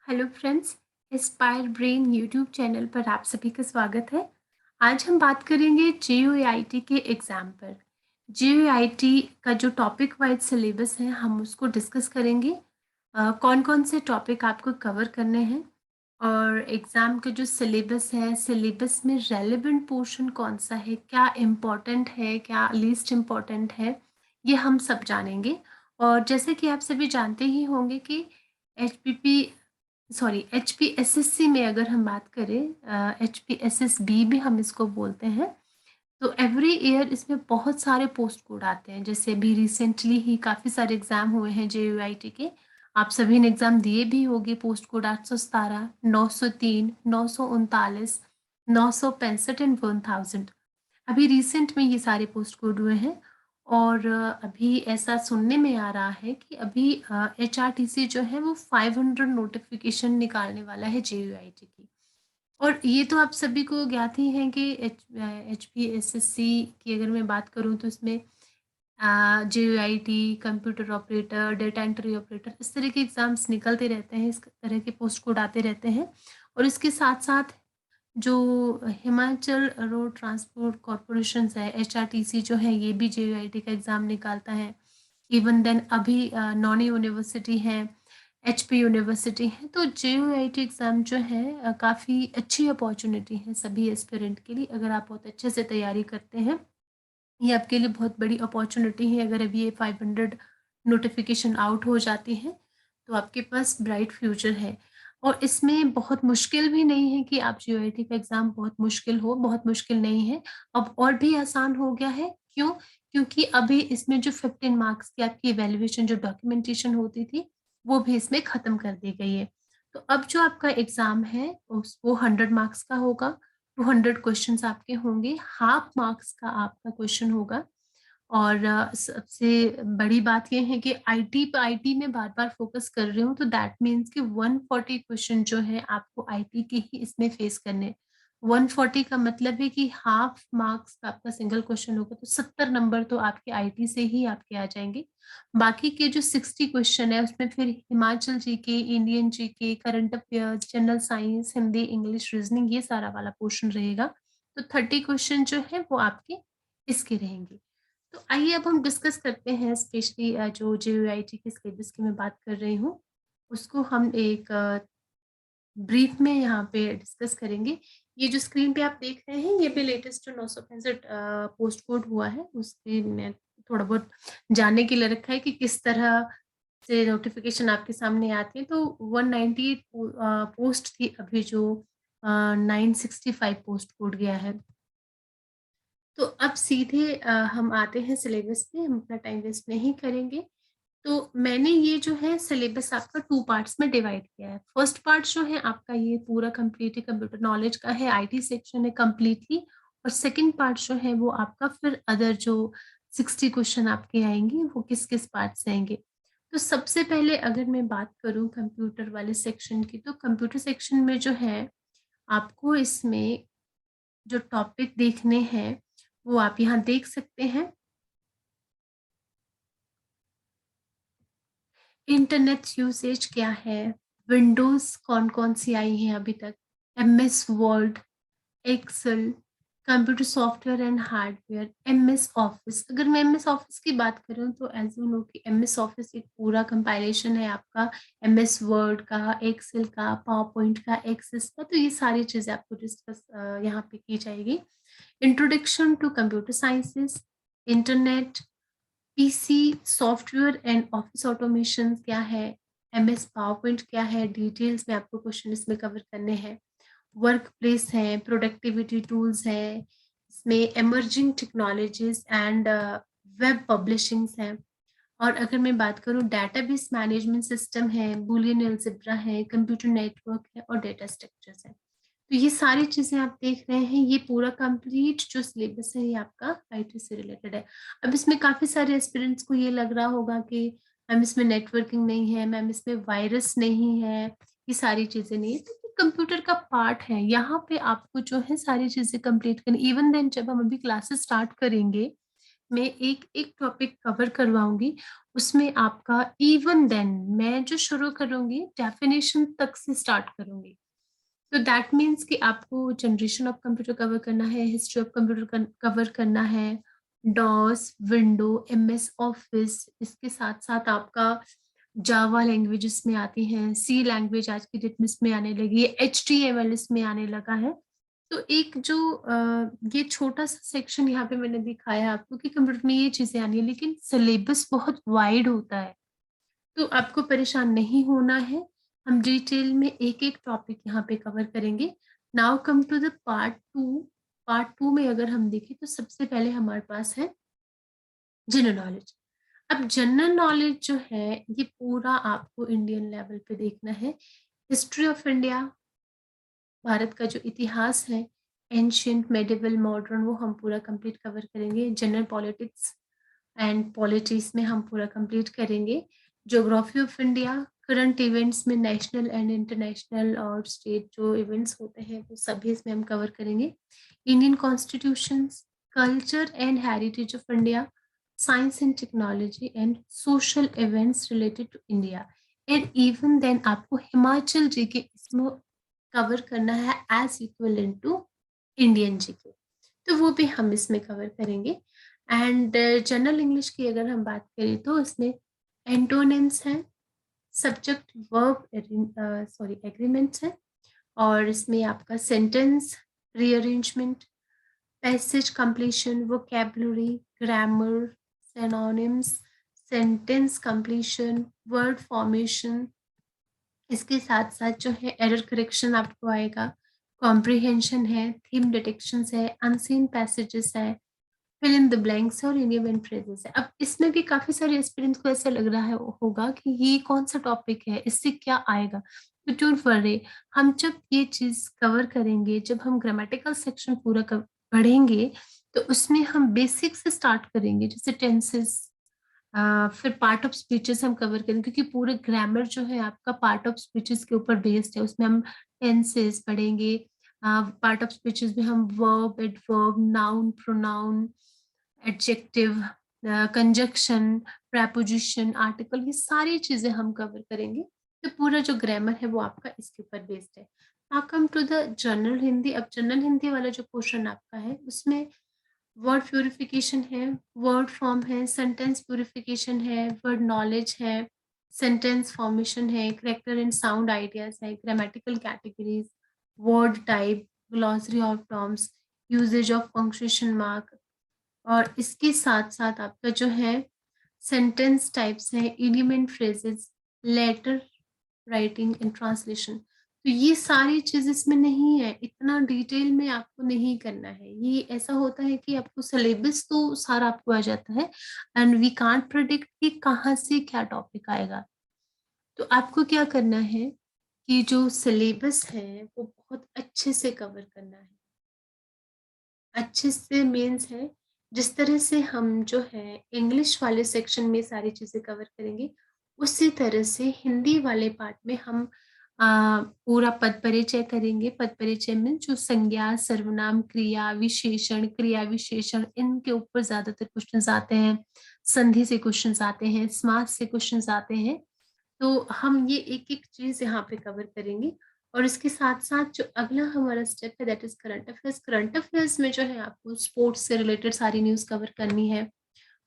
Hello friends, Aspire brain YouTube channel पर आप सभी का स्वागत है। आज हम बात करेंगे जेयूईआईटी के एग्ज़ाम पर। जेयूईआईटी का जो टॉपिक वाइज सिलेबस है हम उसको डिस्कस करेंगे। कौन-कौन से टॉपिक आपको कवर करने हैं और एग्ज़ाम का जो सिलेबस है, सिलेबस में रेलेवेंट पोर्शन कौन-सा है, क्या इम्पोर्टेंट है, क्या लीस्ट इम्पोर्टेंट है, ये हम सब जानेंगे। और जैसे कि आप सभी जानते ही होंगे कि एचपीपी सॉरी एचपीएसएससी में अगर हम बात करें एचपीएसएसबी भी हम इसको बोलते हैं। तो एवरी ईयर इसमें बहुत सारे पोस्ट कोड आते हैं। जैसे अभी रिसेंटली ही काफ़ी सारे एग्ज़ाम हुए हैं जेयूआईटी के। आप सभी ने एग्ज़ाम दिए भी होंगे। Post code 817, 903, 939, 965 and 1000। अभी रिसेंट में ये सारे पोस्ट कोड हुए हैं। और अभी ऐसा सुनने में आ रहा है कि अभी एचआरटीसी जो है वो 500 नोटिफिकेशन निकालने वाला है जेयूआईटी की। और ये तो आप सभी को ज्ञात ही है कि एचपीएसएससी की अगर मैं बात करूँ तो इसमें JUIT, computer operator, data entry operator, इस तरह के एग्ज़ाम्स निकलते रहते हैं, इस तरह के पोस्ट कोड आते रहते हैं। और इसके साथ-साथ जो हिमाचल रोड ट्रांसपोर्ट कॉर्पोरेशन है, एचआरटीसी जो है, ये भी जेयूआईटी का एग्ज़ाम निकालता है। इवन देन अभी नॉनी यूनिवर्सिटी है, एचपी यूनिवर्सिटी है। तो जेयूआईटी एग्ज़ाम जो है काफ़ी अच्छी अपॉर्च्युनिटी है सभी एस्पिरेंट के लिए। अगर आप बहुत अच्छे से तैयारी करते हैं, ये आपके लिए बहुत बड़ी अपॉर्च्युनिटी है। अगर अभी ये 500 नोटिफिकेशन आउट हो जाती हैं, तो आपके पास ब्राइट फ्यूचर है। और इसमें बहुत मुश्किल भी नहीं है कि आप जेईईटी का एग्ज़ाम बहुत मुश्किल हो, बहुत मुश्किल नहीं है। अब और भी आसान हो गया है, क्यों? क्योंकि अभी इसमें जो 15 मार्क्स की आपकी इवैल्यूएशन जो डॉक्यूमेंटेशन होती थी, वो भी इसमें ख़त्म कर दी गई है। तो अब जो आपका एग्ज़ाम है वो 100 मार्क्स का होगा। 200 क्वेश्चंस आपके होंगे, हाफ मार्क्स का आपका क्वेश्चन होगा। और सबसे बड़ी बात ये है कि आईटी में बार-बार फ़ोकस कर रही हूँ, तो दैट मीन्स कि 140 क्वेश्चन जो है आपको आईटी के ही इसमें फेस करने हैं। 140 का मतलब है कि हाफ मार्क्स का आपका सिंगल क्वेश्चन होगा, तो 70 नंबर तो आपके आईटी से ही आपके आ जाएँगे। बाकी के जो 60 क्वेश्चन है उसमें फिर Himachal GK, Indian GK, current affairs, general science, Hindi, English, reasoning, ये सारा वाला पोर्शन रहेगा। तो 30 क्वेश्चन जो है वो आपके इसके रहेंगे। तो आइए अब हम डिस्कस करते हैं, स्पेशली जो जेईईटी के सिलेबस की मैं बात कर रही हूँ, उसको हम एक ब्रीफ में यहाँ पे डिस्कस करेंगे। ये जो स्क्रीन पे आप देख रहे हैं, ये भी लेटेस्ट जो 965 पोस्ट कोड हुआ है, उसकी मैं थोड़ा बहुत जानने के लिए रखा है कि किस तरह से नोटिफ़िकेशन आपके सामने आती है। तो 198 पोस्ट थी, अभी जो 965 पोस्ट कोड गया है। तो अब सीधे हम आते हैं सिलेबस पे, हम अपना टाइम वेस्ट नहीं करेंगे। तो मैंने ये जो है सिलेबस आपका 2 पार्ट्स में डिवाइड किया है। फर्स्ट पार्ट जो है आपका ये पूरा कंप्लीटली कंप्यूटर नॉलेज का है, आईटी सेक्शन है कंप्लीटली। और सेकंड पार्ट जो है वो आपका फिर अदर जो 60 क्वेश्चन आपके आएँगे, वो किस-किस पार्ट से आएँगे। तो सबसे पहले अगर मैं बात करूँ कंप्यूटर वाले सेक्शन की, तो कंप्यूटर सेक्शन में जो है, आपको इसमें जो टॉपिक देखने हैं, वो आप यहाँ देख सकते हैं। इंटरनेट यूसेज क्या है? विंडोज़ कौन-कौन सी आई हैं अभी तक? MS Word, Excel, computer software and hardware, MS Office. अगर मैं एमएस ऑफिस की बात करूँ तो एज़ यू नो कि एमएस ऑफिस एक पूरा कंपाइलेशन है आपका एमएस वर्ड का, एक्सेल का, पावर पॉइंट का, एक्सेस का। तो ये सारी चीज़ें आपको डिस्कस यहाँ पे की जाएगी। Introduction to computer sciences, internet, PC software and office automation क्या है, एमएस पावर पॉइंट क्या है, डिटेल्स में आपको क्वेश्चन इसमें कवर करने हैं। वर्क प्लेस है, प्रोडक्टिविटी टूल्स है, इसमें इमर्जिंग टेक्नोलॉजीज एंड वेब पब्लिशिंग्स हैं। और अगर मैं बात करूँ डेटाबेस मैनेजमेंट सिस्टम है, बूलियन अलजेब्रा है, कंप्यूटर नेटवर्क है और डेटा स्ट्रक्चर्स है। तो ये सारी चीज़ें आप देख रहे हैं, ये पूरा कंप्लीट जो सिलेबस है ये आपका आईटी से रिलेटेड है। अब इसमें काफ़ी सारे एस्पिरेंट्स को ये लग रहा होगा कि मैम इसमें नेटवर्किंग नहीं है, मैम इसमें वायरस नहीं है, ये सारी चीज़ें नहीं है। तो ये कंप्यूटर का पार्ट है, यहाँ पे आपको जो है सारी चीज़ें कंप्लीट करनी। इवन देन जब हम अभी क्लासेस स्टार्ट करेंगे, मैं एक-एक टॉपिक कवर करवाऊँगी उसमें आपका इवन देन, मैं जो शुरू करूँगी डेफिनेशन तक से स्टार्ट करूँगी। तो दैट मीन्स कि आपको जनरेशन ऑफ कंप्यूटर कवर करना है, हिस्ट्री ऑफ कंप्यूटर कवर करना है, डॉस, विंडो, एमएस ऑफिस, इसके साथ-साथ आपका जावा लैंग्वेजेस में आती हैं, सी लैंग्वेज आज की डेट में इसमें आने लगी है, एचटीएमएल इसमें आने लगा है। तो एक जो ये छोटा-सा सेक्शन यहाँ पे मैंने दिखाया है आपको कि कंप्यूटर में ये चीज़ें आनी है, लेकिन सिलेबस बहुत वाइड होता है। तो आपको परेशान नहीं होना है। हम डिटेल में एक-एक टॉपिक यहाँ पे कवर करेंगे। Now come to the part 2। Part 2 में अगर हम देखें तो सबसे पहले हमारे पास है जनरल नॉलेज। अब जनरल नॉलेज जो है ये पूरा आपको इंडियन लेवल पे देखना है। हिस्ट्री ऑफ इंडिया, भारत का जो इतिहास है, एंशिएंट, मेडिवल, मॉडर्न, वो हम पूरा कंप्लीट कवर करेंगे। जनरल पॉलिटिक्स एंड पॉलिटिक्स में हम पूरा कंप्लीट करेंगे। Geography of India, current events में नेशनल एंड इंटरनेशनल और स्टेट जो इवेंट्स होते हैं वो सभी इसमें हम कवर करेंगे। Indian constitutions, culture and heritage of India, science and technology and social events related to India. And even then आपको हिमाचल जीके इसमें कवर करना है as equivalent to Indian GK, तो वो भी हम इसमें कवर करेंगे। एंड जनरल इंग्लिश की अगर हम बात करें तो इसमें एंटोनिम्स हैं, सब्जेक्ट वर्ब सॉरी एग्रीमेंट्स हैं, और इसमें आपका sentence rearrangement, passage completion, vocabulary, grammar, synonyms, sentence completion, word formation, इसके साथ-साथ जो है एरर करेक्शन आपको आएगा, कॉम्प्रिहेंशन है, थीम डिटेक्शंस है, अनसीन पैसेजेस है, फिल इन द ब्लैंक्स और इडियम फ्रेजेस है। अब इसमें भी काफ़ी सारे एस्पिरेंट्स को ऐसा लग रहा है होगा कि ये कौन-सा टॉपिक है, इससे क्या आएगा? तो डोंट वरी, हम जब ये चीज़ कवर करेंगे, जब हम ग्रामेटिकल सेक्शन पूरा पढ़ेंगे, तो उसमें हम बेसिक से स्टार्ट करेंगे, जैसे टेंसेस, फिर पार्ट ऑफ स्पीचेस हम कवर करेंगे क्योंकि पूरे ग्रामर जो है आपका पार्ट ऑफ स्पीचेस के ऊपर बेस्ड है। उसमें हम टेंसेस पढ़ेंगे, पार्ट ऑफ स्पीचेस में हम verb, adverb, noun, pronoun, adjective, conjunction, preposition, article, ये सारी चीज़ें हम कवर करेंगे। तो पूरा जो ग्रामर है वो आपका इसके ऊपर बेस्ड है। Now come to the general Hindi. अब जनरल हिंदी वाला जो पोर्शन आपका है उसमें वर्ड प्यूरिफिकेशन है, वर्ड फॉर्म है, सेंटेंस प्यूरिफिकेशन है, वर्ड नॉलेज है, सेंटेंस फॉर्मेशन है, कैरेक्टर एंड साउंड आइडियाज है, grammatical categories, word type, glossary of terms, usages of punctuation mark, और इसके साथ-साथ आपका जो है सेंटेंस टाइप्स हैं, idiom and phrases, letter writing and translation. तो ये सारी चीज़ इसमें नहीं है, इतना डिटेल में आपको नहीं करना है। ये ऐसा होता है कि आपको सिलेबस तो सारा आपको आ जाता है एंड वी कांट प्रेडिक्ट कि कहाँ से क्या टॉपिक आएगा। तो आपको क्या करना है कि जो सिलेबस है वो बहुत अच्छे से कवर करना है। अच्छे से मीन्स है, जिस तरह से हम जो है इंग्लिश वाले सेक्शन में सारी चीज़ें कवर करेंगे, उसी तरह से हिंदी वाले पार्ट में हम पूरा पद परिचय करेंगे। पद परिचय में जो संज्ञा, सर्वनाम, क्रिया विशेषण इनके ऊपर ज़्यादातर क्वेश्चन्स आते हैं। संधि से क्वेश्चन्स आते हैं, समास से क्वेश्चन्स आते हैं। तो हम ये एक-एक चीज़ यहाँ पे कवर करेंगे, और इसके साथ-साथ जो अगला हमारा स्टेप है that is current affairs. Current affairs में जो है आपको स्पोर्ट्स से रिलेटेड सारी न्यूज़ कवर करनी है,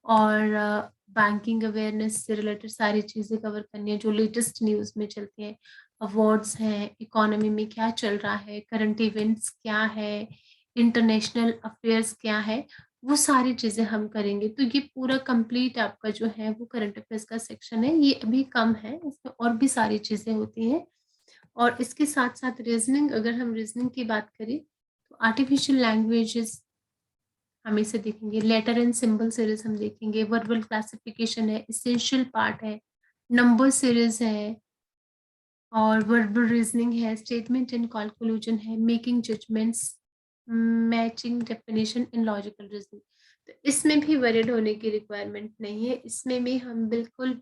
और बैंकिंग अवेयरनेस से रिलेटेड सारी चीज़ें कवर करनी है जो लेटेस्ट न्यूज़ में चलती हैं। अवार्ड्स हैं, इकोनॉमी में क्या चल रहा है, करंट इवेंट्स क्या है, इंटरनेशनल अफेयर्स क्या है, वो सारी चीज़ें हम करेंगे। तो ये पूरा कंप्लीट आपका जो है वो करंट अफेयर्स का सेक्शन है। ये अभी कम है, इसमें और भी सारी चीज़ें होती हैं। और इसके साथ-साथ रीज़निंग, अगर हम रीज़निंग की बात करें, तो आर्टिफिशियल लैंग्वेजेज़ हम इसे देखेंगे, लेटर एंड सिंबल सीरीज़ हम देखेंगे, वर्बल क्लासिफिकेशन है, एसेंशियल पार्ट है, नंबर सीरीज़ है, और वर्बल रीज़निंग है, स्टेटमेंट एंड कॉन्क्लूजन है, making judgements, matching definition in logical reasoning. तो इसमें भी वरीड होने की रिक्वायरमेंट नहीं है, इसमें भी हम बिल्कुल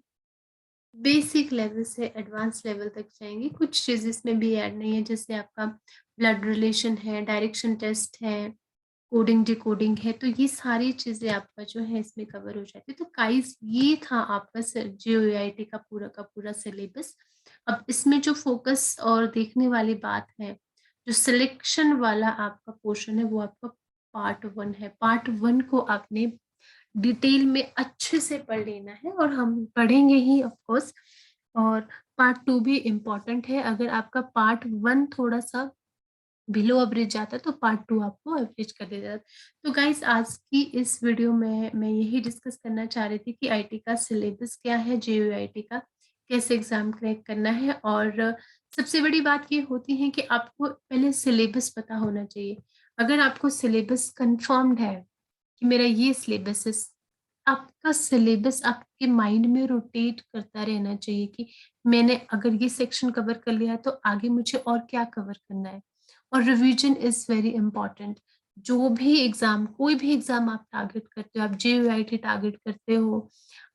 बेसिक लेवल से एडवांस लेवल तक जाएँगे। कुछ चीज़ इसमें भी ऐड नहीं है, जैसे आपका ब्लड रिलेशन है, डायरेक्शन टेस्ट है, कोडिंग डिकोडिंग है, तो ये सारी चीज़ें आपका जो है इसमें कवर हो जाती है। तो गाइस ये था आपका जेईआईटी का पूरा सिलेबस। अब इसमें जो फोकस और देखने वाली बात है, जो सिलेक्शन वाला आपका पोर्शन है वो आपका पार्ट 1 है। पार्ट 1 को आपने डिटेल में अच्छे से पढ़ लेना है और हम पढ़ेंगे ही ऑफ कोर्स। और पार्ट 2 भी इम्पोर्टेंट है। अगर आपका पार्ट 1 थोड़ा-सा बिलो एवरेज जाता है तो पार्ट 2 आपको एवरेज कर दिया जाता है। तो गाइस आज की इस वीडियो में मैं यही डिस्कस करना चाह रही थी कि आईटी का सिलेबस क्या है, जेईआईटी का कैसे एग्ज़ाम क्रैक करना है। और सबसे बड़ी बात ये होती है कि आपको पहले सिलेबस पता होना चाहिए। अगर आपको सिलेबस कन्फर्म्ड है कि मेरा ये सिलेबस है, आपका सिलेबस आपके माइंड में रोटेट करता रहना चाहिए कि मैंने अगर ये सेक्शन कवर कर लिया है तो आगे मुझे और क्या कवर करना है। और रिवीजन इज़ वेरी इम्पोर्टेंट। जो भी एग्ज़ाम कोई भी एग्ज़ाम आप टारगेट करते हो, आप जेईआईटी टारगेट करते हो,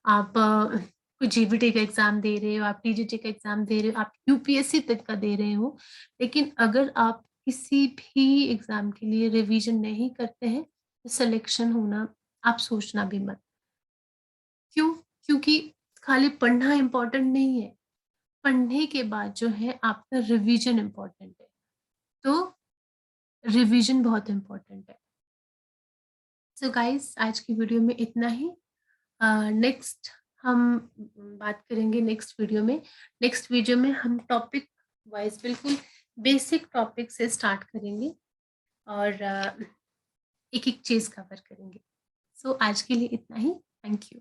आप कोई जीबीटी का एग्ज़ाम दे रहे हो, आप टीजीटी का एग्ज़ाम दे रहे हो, आप यूपीएससी तक का दे रहे हो, लेकिन अगर आप किसी भी एग्ज़ाम के लिए रिवीजन नहीं करते हैं, तो सिलेक्शन होना आप सोचना भी मत। क्यों? क्योंकि खाली पढ़ना इम्पोर्टेंट नहीं है, पढ़ने के बाद जो है आपका रिवीजन इम्पोर्टेंट है। तो रिवीजन बहुत इम्पोर्टेंट है। सो गाइस आज की वीडियो में इतना ही। नेक्स्ट हम बात करेंगे नेक्स्ट वीडियो में। नेक्स्ट वीडियो में हम टॉपिक वाइज़ बिल्कुल बेसिक टॉपिक से स्टार्ट करेंगे और एक-एक चीज़ कवर करेंगे। सो आज के लिए इतना ही। Thank you.